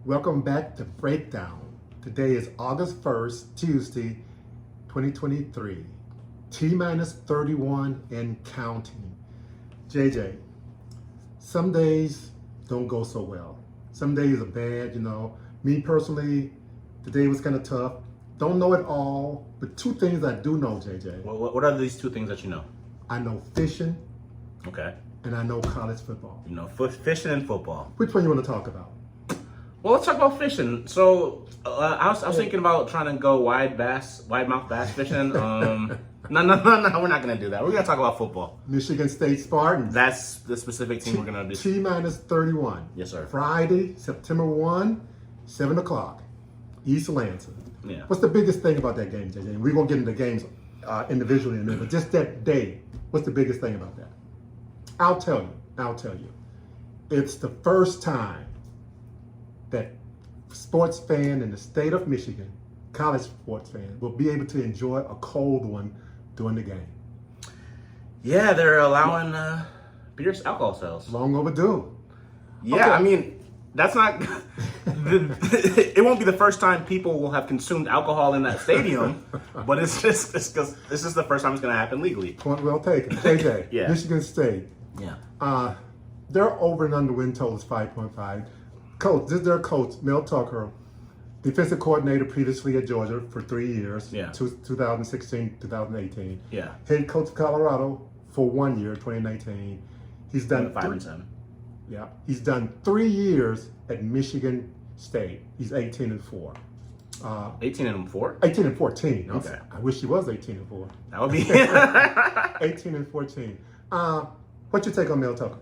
Welcome back to Breakdown. Today is August 1st, Tuesday, 2023. T-minus 31 and counting. JJ, some days don't go so well. Some days are bad, Me personally, today was kind of tough. Don't know it all, but two things I do know, JJ. What are these two things that you know? I know fishing. Okay. And I know college football. You know, fishing and football. Which one you want to talk about? Well, let's talk about fishing. So, I was thinking about trying to go wide mouth bass fishing. No, we're not going to do that. We're going to talk about football. Michigan State Spartans. That's the specific team we're going to do. T-minus 31. Yes, sir. Friday, September 1, 7 o'clock, East Lansing. Yeah. What's the biggest thing about that game, JJ? We're going to get into games individually in a minute, but just that day, what's the biggest thing about that? I'll tell you. It's the first time that sports fan in the state of Michigan, college sports fan, will be able to enjoy a cold one during the game. Yeah, they're allowing beers, alcohol sales. Long overdue. Yeah, Okay. I mean, that's not... it won't be the first time people will have consumed alcohol in that stadium, but it's because this is the first time it's going to happen legally. Point well taken. JJ, Yeah. Michigan State. Yeah. Their over and under win total is 5.5. Coach, this is their coach, Mel Tucker, defensive coordinator previously at Georgia for 3 years, Yeah. 2016, 2018. Yeah. Head coach of Colorado for 1 year, 2019. He's done 5 and 7. Yeah, he's done 3 years at Michigan State. He's 18-4. 18-4? 18-14. Okay. I wish he was 18-4. That would be... 18-14. What's your take on Mel Tucker?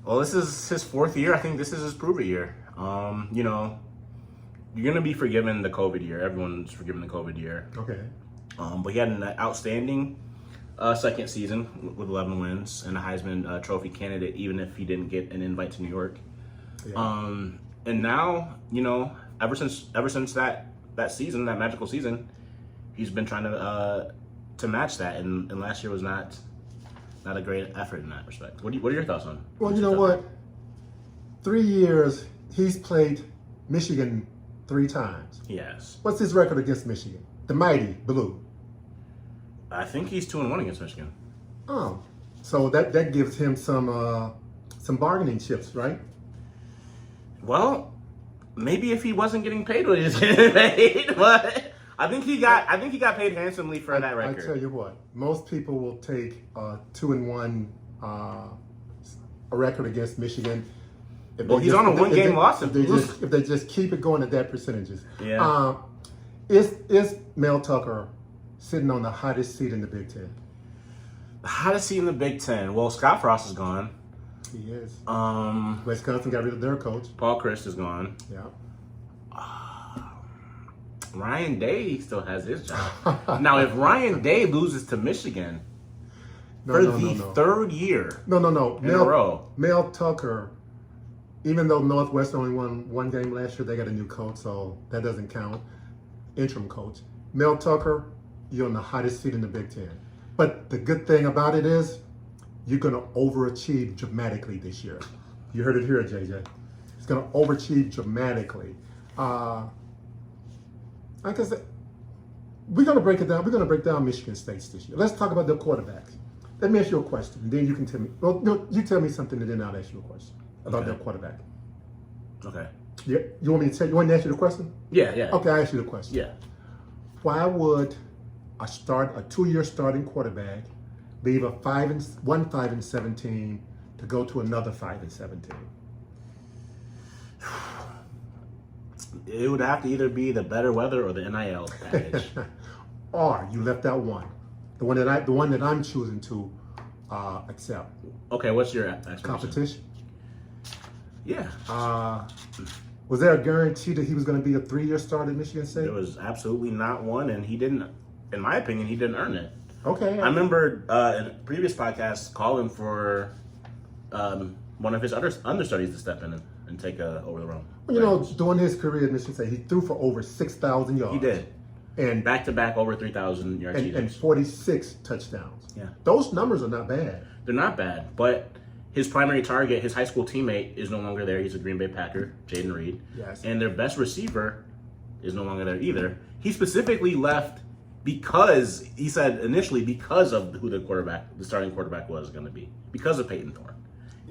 Well, this is his 4th year. I think this is his prove it year. You're going to be forgiven the COVID year. Everyone's forgiven the COVID year. Okay. But he had an outstanding second season with 11 wins and a Heisman Trophy candidate, even if he didn't get an invite to New York. Yeah. And now, ever since that season, that magical season, he's been trying to match that. And last year was not a great effort in that respect. What are your thoughts on? Well, you know what? 3 years, he's played Michigan 3 times. Yes. What's his record against Michigan? The mighty Blue. I think he's 2-1 against Michigan. Oh, so that gives him some bargaining chips, right? Well, maybe if he wasn't getting paid what he was getting paid, but I think he got paid handsomely for that record. I tell you what, most people will take 2-1 a record against Michigan. Well, he's on a one-game loss. If they just keep it going at that percentages. Yeah. Is Mel Tucker sitting on the hottest seat in the Big Ten? The hottest seat in the Big Ten. Well, Scott Frost is gone. He is. Um, Wisconsin got rid of their coach. Paul Chryst is gone. Yeah. Ryan Day still has his job. Now, if Ryan Day loses to Michigan for the third year in a row. Mel Tucker, even though Northwestern only won 1 game last year, they got a new coach, so that doesn't count. Interim coach. Mel Tucker, you're on the hottest seat in the Big Ten. But the good thing about it is you're going to overachieve dramatically this year. You heard it here, JJ. It's going to overachieve dramatically. Like I said, we're going to break it down. We're going to break down Michigan State's this year. Let's talk about their quarterbacks. Let me ask you a question, and then you can tell me. Well, no, you tell me something, and then I'll ask you a question about their quarterback. Okay. Yeah, you want me to tell? You want me to ask you the question? Yeah. Okay, I ask you the question. Yeah. Why would a 2-year starting quarterback leave a 5-17 to go to another 5-17? It would have to either be the better weather or the NIL package. Or you left out one, the one that I'm choosing to accept. Okay, what's your explanation? Competition. Yeah. Was there a guarantee that he was going to be a 3-year starter at Michigan State? There was absolutely not one, and he didn't. In my opinion, he didn't earn it. Okay. I remember in a previous podcast calling for one of his understudies to step in and take over the role. Well, during his career at Michigan State, he threw for over 6,000 yards. He did. And back-to-back over 3,000 yards and 46 touchdowns. Yeah. Those numbers are not bad. They're not bad, but his primary target, his high school teammate, is no longer there. He's a Green Bay Packer, Jaden Reed. Yes. And their best receiver is no longer there either. He specifically left because, he said initially, because of who the starting quarterback was going to be, because of Peyton Thorne.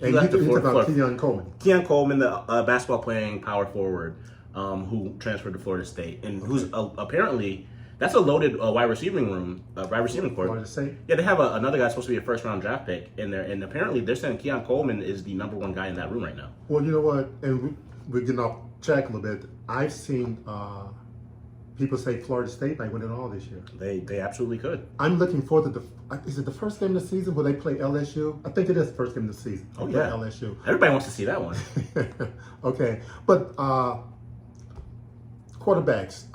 And you talk about Keon Coleman. Keon Coleman, the basketball playing power forward who transferred to Florida State, and who's apparently, that's a loaded wide receiving core. Florida State? Yeah, they have another guy supposed to be a first-round draft pick in there, and apparently they're saying Keon Coleman is the number one guy in that room right now. Well, you know what? And we're getting off track a little bit. I've seen people say Florida State might win it all this year. They absolutely could. I'm looking forward to is it the first game of the season where they play LSU? I think it is the first game of the season. Oh, They yeah. play LSU. Everybody wants to see that one. Okay. But quarterbacks,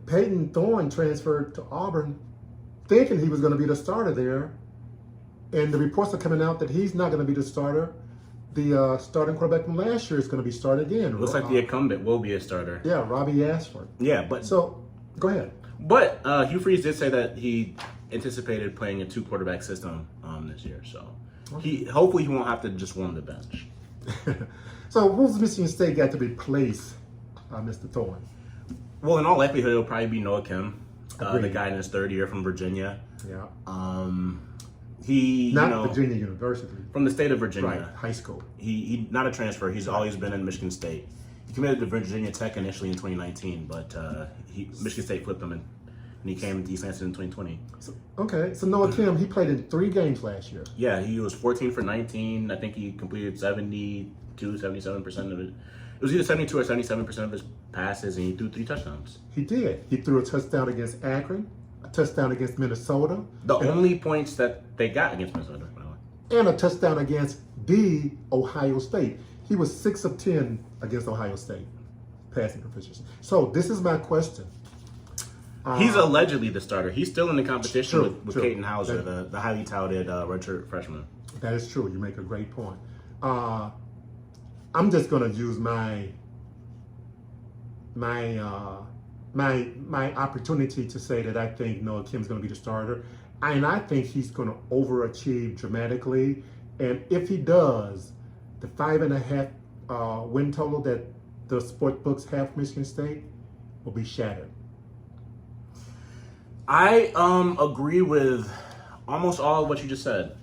Peyton Thorne transferred to Auburn thinking he was going to be the starter there. And the reports are coming out that he's not going to be the starter. The starting quarterback from last year is going to be started again. Looks like the incumbent will be a starter. Yeah, Robbie Ashford. Yeah, but So, go ahead. But Hugh Freeze did say that he anticipated playing a 2-quarterback system this year. So hopefully he won't have to just warm the bench. So, who's Michigan State got to replace Mr. Thorne? Well, in all likelihood, it'll probably be Noah Kim, the Agreed. guy in his third year from Virginia. Yeah. He Not Virginia University. from the state of Virginia. Right, high school. He not a transfer. He's always been in Michigan State. He committed to Virginia Tech initially in 2019, but Michigan State flipped him and he came to East Lansing in 2020. So Noah Kim, he played in 3 games last year. Yeah, he was 14 for 19. I think he completed 77% of it. It was either 72 or 77% of his passes, and he threw 3 touchdowns. He did. He threw a touchdown against Akron, a touchdown against Minnesota, The only points that they got against Minnesota, by the way. and a touchdown against the Ohio State. He was 6 of 10 against Ohio State, passing proficiency. So this is my question. He's allegedly the starter. He's still in the competition True, with true. Katin Houser, the highly touted redshirt freshman. That is true. You make a great point. I'm just going to use my opportunity to say that I think Noah Kim's going to be the starter, and I think he's going to overachieve dramatically. And if he does, the 5.5 win total that the sport books have for Michigan State will be shattered. I agree with almost all of what you just said.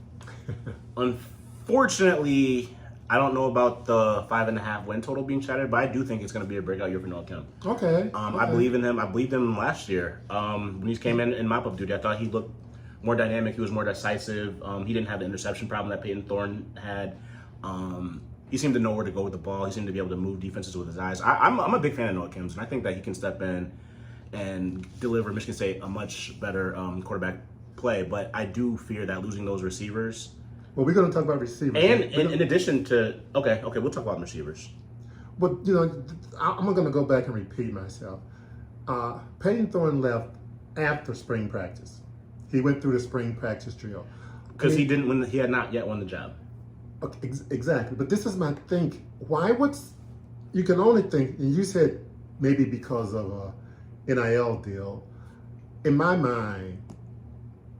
Unfortunately, I don't know about the 5.5 win total being shattered, but I do think it's going to be a breakout year for Noah Kim. Okay. I believe in him. I believed in him last year. When he came in mop-up duty, I thought he looked more dynamic. He was more decisive. He didn't have the interception problem that Peyton Thorne had. He seemed to know where to go with the ball. He seemed to be able to move defenses with his eyes. I'm a big fan of Noah Kim's, and I think that he can step in and deliver Michigan State a much better quarterback play. But I do fear that losing those receivers. Well, we're going to talk about receivers. And in addition to, okay, we'll talk about receivers. But, I'm going to go back and repeat myself. Peyton Thorne left after spring practice. He went through the spring practice drill. Because he didn't win. He had not yet won the job. Okay, exactly. But this is my think. You can only think, and you said maybe because of a NIL deal. In my mind,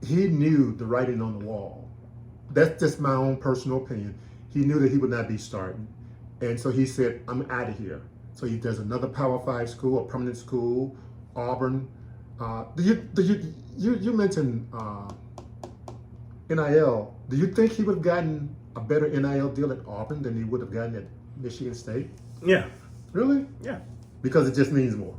he knew the writing on the wall. That's just my own personal opinion. He knew that he would not be starting. And so he said, I'm out of here. So there's another Power 5 school, a permanent school, Auburn. You mentioned NIL. Do you think he would have gotten a better NIL deal at Auburn than he would have gotten at Michigan State? Yeah. Really? Yeah. Because it just means more.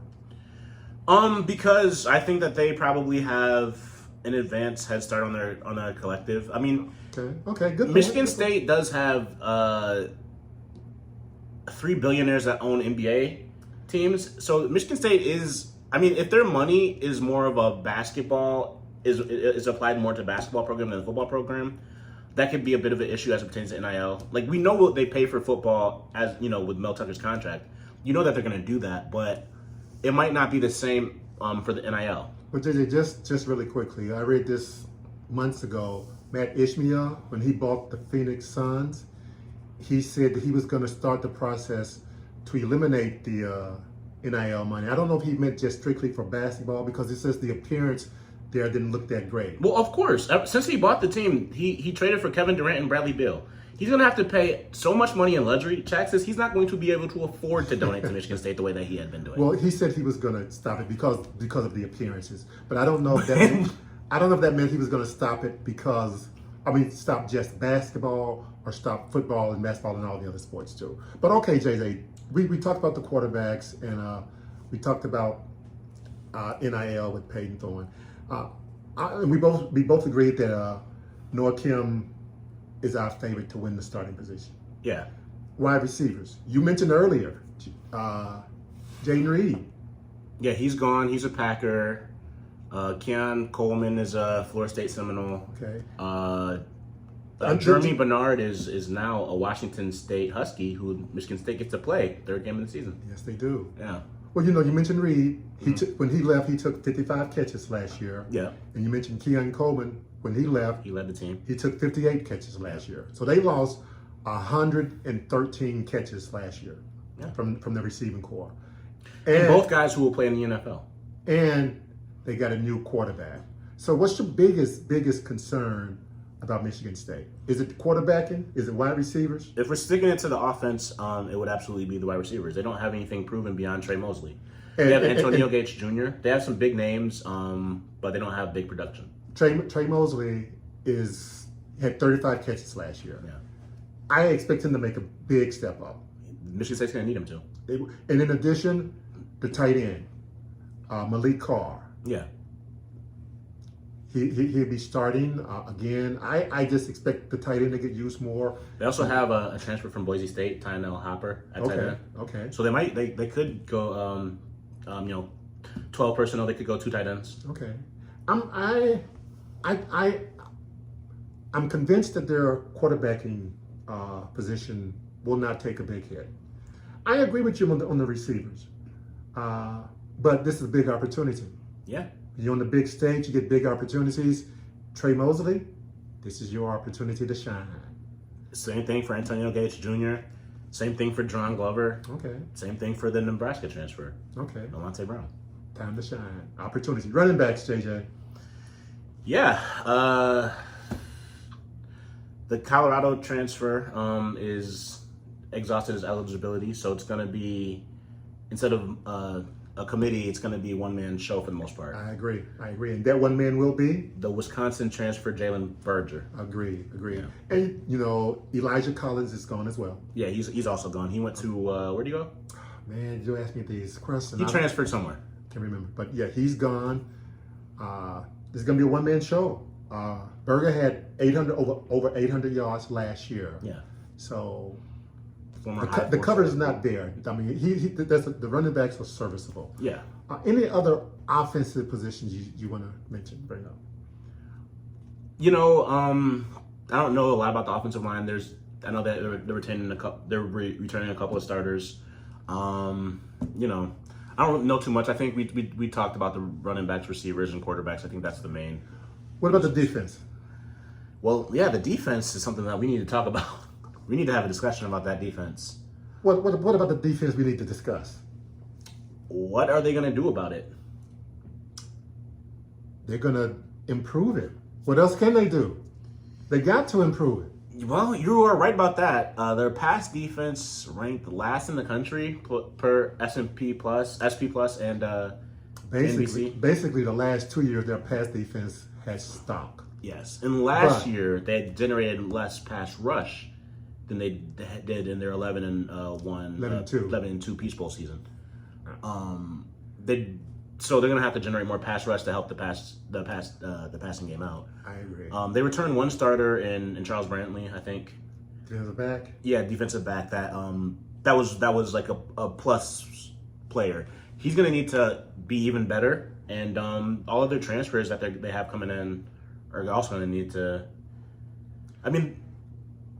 Because I think that they probably have an advanced head start on their collective. I mean, okay, good. Michigan State does have 3 billionaires that own NBA teams. So Michigan State is, I mean, if their money is more of a basketball, is applied more to basketball program than the football program, that could be a bit of an issue as it pertains to NIL. Like, we know what they pay for football, as you know, with Mel Tucker's contract. You know that they're going to do that, but it might not be the same for the NIL. But JJ, just really quickly, I read this months ago. Matt Ishmael, when he bought the Phoenix Suns, he said that he was going to start the process to eliminate the NIL money. I don't know if he meant just strictly for basketball, because it says the appearance there didn't look that great. Well, of course. Since he bought the team, he traded for Kevin Durant and Bradley Beal. He's going to have to pay so much money in luxury taxes, he's not going to be able to afford to donate to Michigan State the way that he had been doing. Well, he said he was going to stop it because of the appearances. But I don't know if that meant he was going to stop it stop just basketball or stop football and basketball and all the other sports too. But okay, JJ, we talked about the quarterbacks and we talked about NIL with Peyton Thorne. We both agreed that Noah Kim is our favorite to win the starting position. Yeah. Wide receivers. You mentioned earlier, Jaden Reed. Yeah, he's gone. He's a Packer. Keon Coleman is a Florida State Seminole. Okay. Jeremy Bernard is now a Washington State Husky who Michigan State gets to play third game of the season. Yes, they do. Yeah. Well, you mentioned Reed. When he left, he took 55 catches last year. Yeah. And you mentioned Keon Coleman. When he left, He led the team. he took 58 catches last year. So they lost 113 catches last year from the receiving corps. And both guys who will play in the NFL. And they got a new quarterback. So what's your biggest concern about Michigan State? Is it quarterbacking? Is it wide receivers? If we're sticking it to the offense, it would absolutely be the wide receivers. They don't have anything proven beyond Trey Mosley. They have Antonio Gates Jr. They have some big names, but they don't have big production. Trey Mosley had 35 catches last year. Yeah. I expect him to make a big step up. Michigan State's going to need him to. And in addition, the tight end, Malik Carr. Yeah. He'll be starting again. I just expect the tight end to get used more. They also have a transfer from Boise State, Tynell Hopper at tight end. Okay. So they could go 12 personnel. They could go 2 tight ends. Okay. I'm convinced that their quarterbacking position will not take a big hit. I agree with you on the receivers, but this is a big opportunity. Yeah. You're on the big stage, you get big opportunities. Trey Mosley, this is your opportunity to shine. Same thing for Antonio Gates Jr. Same thing for John Glover. Okay. Same thing for the Nebraska transfer. Okay. Alontae Brown. Time to shine. Opportunity. Running backs, JJ. Yeah. The Colorado transfer is exhausted his eligibility, so it's going to be, instead of a committee, it's going to be a one-man show for the most part. I agree. And that one man will be? The Wisconsin transfer, Jalen Berger. Agreed. Yeah. And, Elijah Collins is gone as well. Yeah, he's also gone. He went to, where'd he go? Man, you ask me these questions. He transferred somewhere. Can't remember. But, yeah, he's gone. This is going to be a one-man show. Berger had over 800 yards last year. Yeah. So The the cover is not there. I mean, the running backs are serviceable. Yeah. Any other offensive positions you want to bring up? I don't know a lot about the offensive line. I know that they're returning a couple of starters. I don't know too much. I think we talked about the running backs, receivers, and quarterbacks. I think that's the main. What about the defense? Well, yeah, the defense is something that we need to talk about. We need to have a discussion about that defense. What about the defense we need to discuss? What are they going to do about it? They're going to improve it. What else can they do? They got to improve it. Well, you are right about that. Their pass defense ranked last in the country per SP Plus, and NBC. Basically, the last 2 years, their pass defense has stopped. Yes, and last year they generated less pass rush than they did in their 11-2 Peach Bowl season. So they're gonna have to generate more pass rush to help the passing game out. I agree. They returned one starter in Charles Brantley, I think. Defensive back. Yeah, defensive back. That was like a plus player. He's gonna need to be even better, and all of their transfers that they have coming in are also gonna need to. I mean,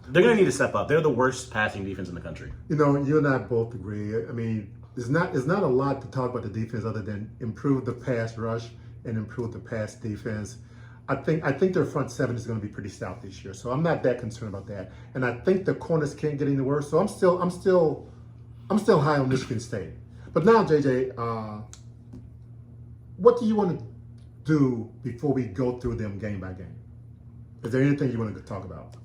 they're gonna need to step up. They're the worst passing defense in the country. You and I both agree. I mean, there's not a lot to talk about the defense other than improve the pass rush and improve the pass defense. I think their front seven is going to be pretty stout this year, so I'm not that concerned about that. And I think the corners can't get any worse. So I'm still high on Michigan State. But now, JJ, what do you want do before we go through them game by game? Is there anything you want to talk about?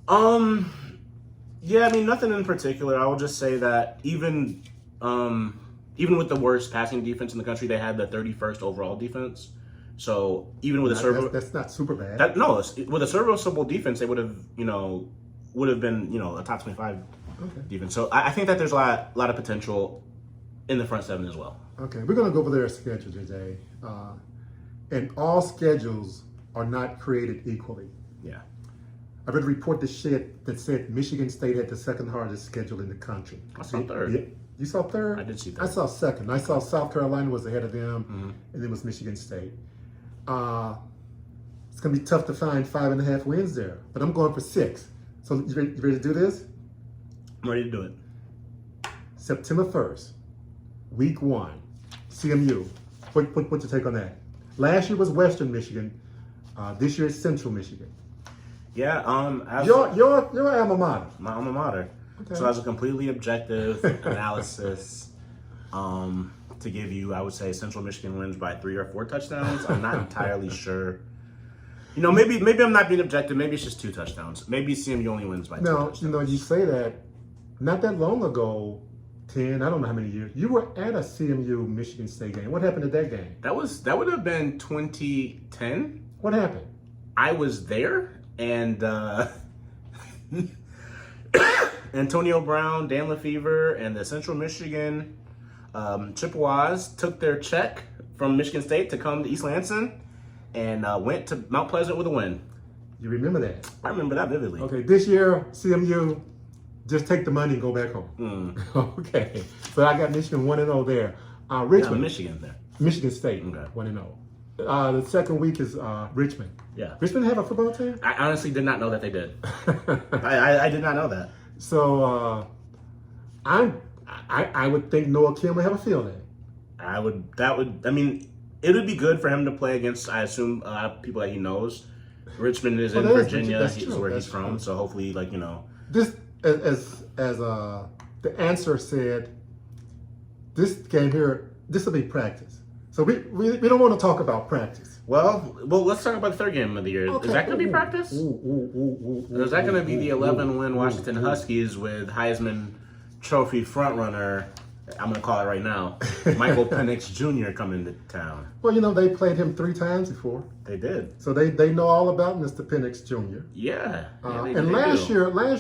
Yeah, I mean, nothing in particular. I will just say that even with the worst passing defense in the country, they had the 31st overall defense. So even with that's not super bad. With a serviceable defense, they would have been a top 25 defense. So I think that there's a lot of potential in the front seven as well. Okay, we're going to go over their schedule today, and all schedules are not created equally. Yeah. I read a report that said Michigan State had the second hardest schedule in the country. I saw third. Yeah. You saw third? I did see third. I saw second. I saw South Carolina was ahead of them, and then was Michigan State. It's going to be tough to find 5.5 wins there, but I'm going for 6. So you ready to do this? I'm ready to do it. September 1st, week 1, CMU. What's your take on that? Last year was Western Michigan. This year is Central Michigan. Yeah. Your alma mater. My alma mater. Okay. So as a completely objective analysis, to give you, I would say Central Michigan wins by 3 or 4 touchdowns. I'm not entirely sure. Maybe I'm not being objective. Maybe it's just 2 touchdowns. Maybe CMU only wins by 2 touchdowns. You say that. Not that long ago, 10, I don't know how many years, you were at a CMU Michigan State game. What happened at that game? That would have been 2010. What happened? I was there, and Antonio Brown, Dan Lefevre, and the Central Michigan Chippewas took their check from Michigan State to come to East Lansing and went to Mount Pleasant with a win. You remember that? I remember that vividly. Okay, this year, CMU, just take the money and go back home. Okay, so I got Michigan 1-0 there. Richmond. Michigan there. Michigan State, 1-0. The second week is Richmond. Yeah. Richmond have a football team? I honestly did not know that they did. I did not know that. So I would think Noah Kim would have a field day. It would be good for him to play against, I assume, people that he knows. Richmond is in Virginia, is where he's from, so hopefully, This, as the answer said, this game here, this will be practice. So we don't want to talk about practice. Well, let's talk about the third game of the year. Okay. Is that going to be practice? Or is that going to be the 11-win Washington Huskies with Heisman Trophy frontrunner, I'm going to call it right now, Michael Penix Jr. coming to town? Well, they played him 3 times before. They did. So they know all about Mr. Penix Jr. Yeah. Last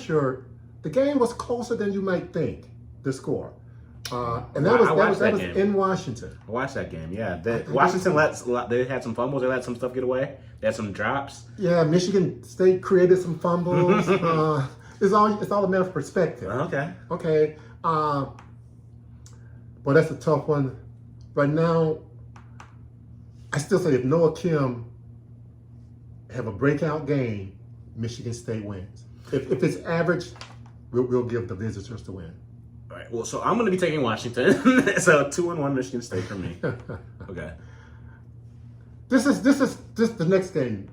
year, the game was closer than you might think, the score. And that was in Washington. I watched that game. Yeah, Washington they had some fumbles. They let some stuff get away. They had some drops. Yeah, Michigan State created some fumbles. It's all a matter of perspective. Okay. Well, that's a tough one. Right now, I still say if Noah Kim have a breakout game, Michigan State wins. If it's average, we'll give the visitors the win. All right. Well, so I'm going to be taking Washington. So 2-1 Michigan State for me. Okay. This is the next game.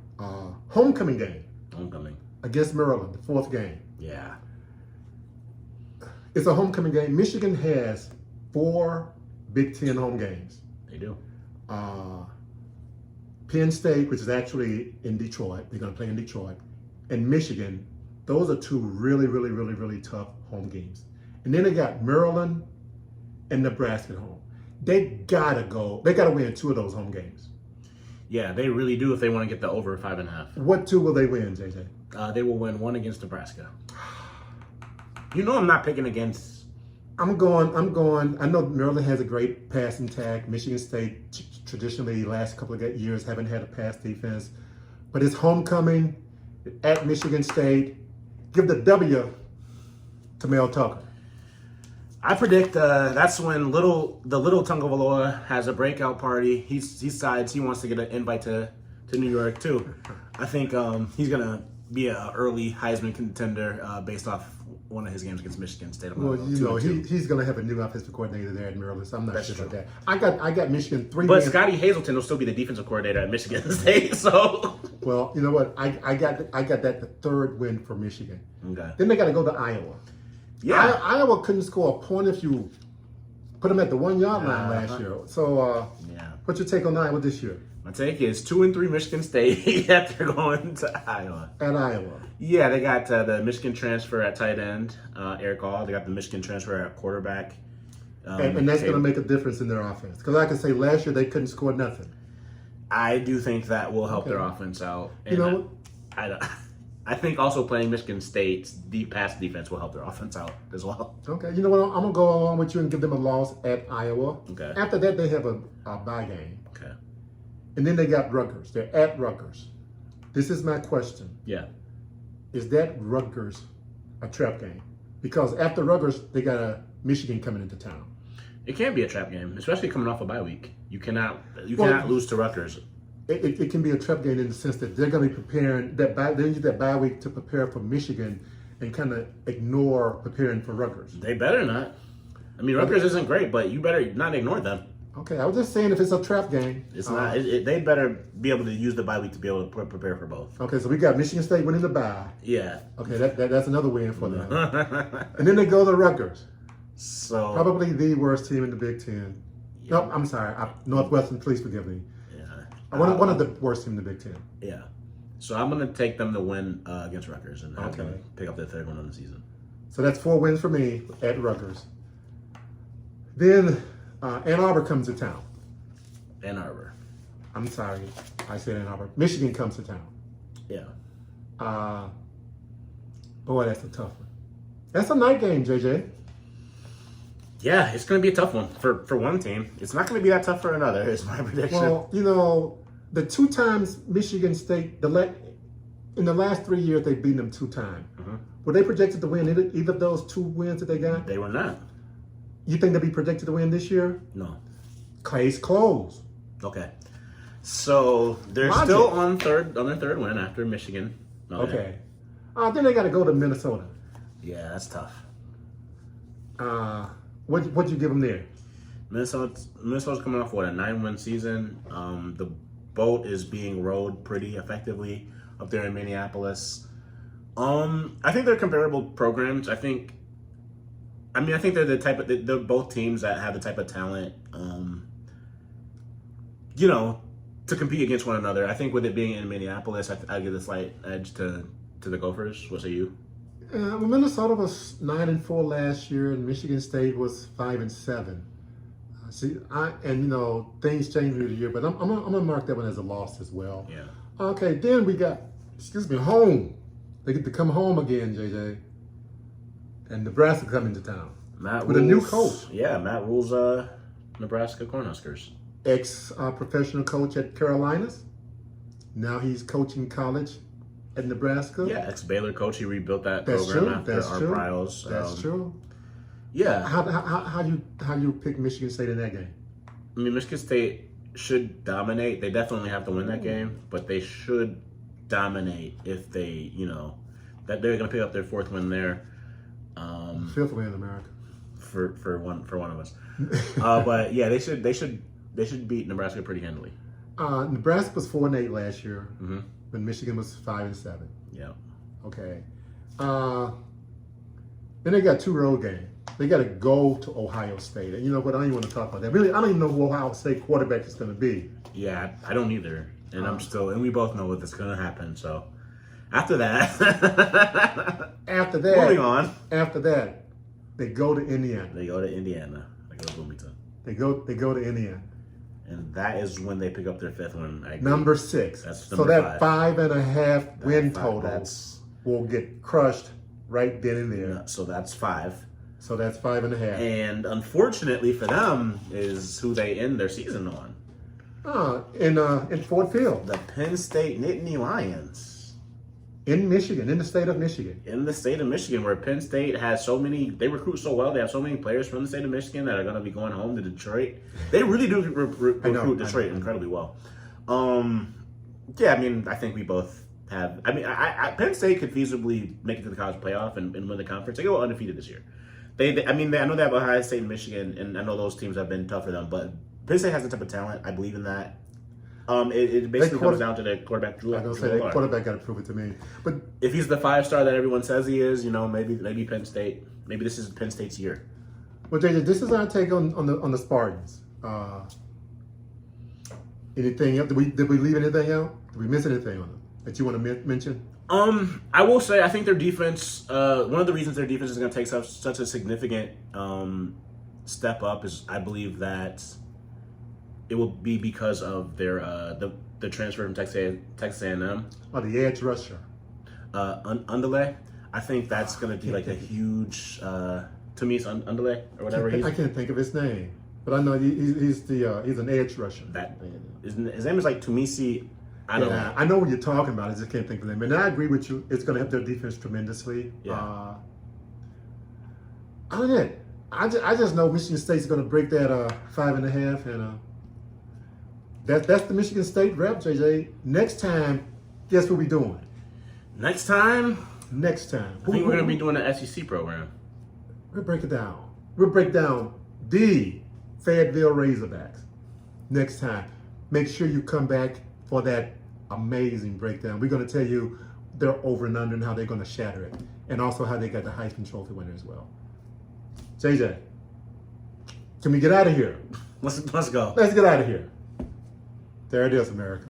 Homecoming game. Homecoming against Maryland, the 4th game. Yeah. It's a homecoming game. Michigan has 4 Big Ten home games. They do. Penn State, which is actually in Detroit. They're going to play in Detroit. And Michigan. Those are 2 really, really, really, really tough home games. And then they got Maryland and Nebraska at home. They gotta win 2 of those home games. Yeah, they really do if they want to get the over 5.5. What 2 will they win, JJ? They will win 1 against Nebraska. I'm not picking against. I'm going. I know Maryland has a great passing attack. Michigan State traditionally last couple of years haven't had a pass defense. But it's homecoming at Michigan State. Give the W to Mel Tucker. I predict that's when the little Tagovailoa has a breakout party. He decides he wants to get an invite to New York too. I think he's gonna be an early Heisman contender based off one of his games against Michigan State. Well, he's gonna have a new offensive coordinator there at Maryland, so I'm not sure about that. I got Michigan 3. But Scotty Hazelton will still be the defensive coordinator at Michigan State. So well, you know what? I got that the 3rd win for Michigan. Okay. Then they got to go to Iowa. Yeah, Iowa couldn't score a point if you put them at the 1 yard line last year. So, Yeah. what's your take on Iowa this year? My take is 2-3 Michigan State after going to Iowa. At Iowa. Yeah, they got the Michigan transfer at tight end, Eric Hall. They got the Michigan transfer at quarterback. And that's going to make a difference in their offense. Because I can say last year they couldn't score nothing. I do think that will help their offense out. And You know, I think also playing Michigan State's deep pass defense will help their offense out as well. okay. You know what? I'm going to go along with you and give them a loss at Iowa. Okay. After that, they have a bye game. Okay. And then they got Rutgers. They're at Rutgers. This is my question. Yeah. Is that Rutgers a trap game? Because after Rutgers, they got a Michigan coming into town. It can be a trap game, especially coming off a bye week. You cannot Well, lose to Rutgers. It can be a trap game in the sense that they're going to be preparing they use that bye week to prepare for Michigan and kind of ignore preparing for Rutgers. They better not. I mean, Rutgers isn't great, but you better not ignore them. Okay, I was just saying if it's a trap game. It's not. They better be able to use the bye week to be able to prepare for both. Okay, so we got Michigan State winning the bye. Yeah. Okay, that's another win for them. And then they go to Rutgers. So Probably the worst team in the Big Ten. Yeah. No, I'm sorry. Northwestern, please forgive me. yeah. One of the worst teams in the Big Ten. Yeah. So I'm gonna take them to win against Rutgers and have Okay. them pick up their third one of the season. So that's 4 wins for me at Rutgers. Then Ann Arbor comes to town. Ann Arbor. I'm sorry, I said Ann Arbor. Michigan comes to town. Yeah. Boy, that's a tough one. That's a night game, JJ. Yeah, it's gonna be a tough one for one team. It's not gonna be that tough for another. Is my prediction. Well, you know, the 2 times Michigan State, in the last 3 years, they've beaten them 2 times. Mhm. Were they projected to win either of those 2 wins that they got? They were not. You think they'll be projected to win this year? No. Case closed. Okay. So they're Logic. still on their third win after Michigan. Okay. Then they got to go to Minnesota. Yeah, that's tough. What'd you give them there? Minnesota's coming off a 9-win season. The boat is being rowed pretty effectively up there in Minneapolis. I think they're comparable programs. I think they're they're both teams that have the type of talent, to compete against one another. I think with it being in Minneapolis, I give a slight edge to the Gophers. What say you? Well, Minnesota was 9-4 last year, and Michigan State was 5-7. Things change through the year, but I'm gonna mark that one as a loss as well. Yeah. Okay, then we got, home. They get to come home again, JJ. And Nebraska coming to town with a new coach. Yeah, Matt rules Nebraska Cornhuskers. Ex-professional coach at Carolinas. Now he's coaching college at Nebraska. Yeah, ex-Baylor coach. He rebuilt that That's program true. after That's our true. trials. That's true. Yeah. How you pick Michigan State in that game? I mean, Michigan State should dominate. They definitely have to win that game, but they should dominate if they, that they're going to pick up their 4th win there. 5th win in America. For one of us. But yeah, they should beat Nebraska pretty handily. Nebraska was 4-8 last year, Mm-hmm. when Michigan was 5-7. Yeah. Okay. Then they got 2 road games. They got to go to Ohio State. And you know what? I don't even want to talk about that. Really, I don't even know who Ohio State quarterback is going to be. Yeah, I don't either. And and we both know what's going to happen. So after that, moving on. After that, they go to Indiana. They go to Indiana. They go to Bloomington. They go to Indiana. And that is when they pick up their 5th win. I agree. Number 6. That's so number that 5.5 win total that's will get crushed right then and there. so that's 5. So that's 5.5. And unfortunately for them is who they end their season on. In Fort Field. The Penn State Nittany Lions. In Michigan, in the state of Michigan. In the state of Michigan, where Penn State has they recruit so well. They have so many players from the state of Michigan that are going to be going home to Detroit. They really do recruit Detroit incredibly well. Yeah, I mean, I think we both have. I mean, Penn State could feasibly make it to the college playoff and win the conference. They go undefeated this year. I know they have Ohio State and Michigan, and I know those teams have been tough for them, but Penn State has the type of talent. I believe in that. It basically comes down to the quarterback. I was going to say, the quarterback got to prove it to me. But if he's the 5-star that everyone says he is, maybe Penn State. Maybe this is Penn State's year. Well, JJ, this is our take on the Spartans. Anything else? Did we leave anything out? Did we miss anything on them that you want to mention? I will say I think their defense. One of the reasons their defense is going to take such a significant step up is I believe that it will be because of their the transfer from Texas A&M. Oh, the edge rusher. Underlay. I think that's going to be like a huge. To me, it's Underlay or whatever. I can't think of his name, but I know he's an edge rusher. His name is like Tumisi. I don't know. I know what you're talking about. I just can't think of the name. And I agree with you. It's going to help their defense tremendously. Yeah. Other than that, I just know Michigan State's going to break that 5.5, and that's the Michigan State rep, JJ. Next time, guess what we're doing? Next time, I think we're going to be doing an SEC program. We'll break it down. We'll break down the Fayetteville Razorbacks next time. Make sure you come back for that amazing breakdown. We're going to tell you their over and under and how they're going to shatter it, and also how they got the Heisman Trophy winner as well. JJ, can we get out of here? Let's go. Let's get out of here. There it is, America.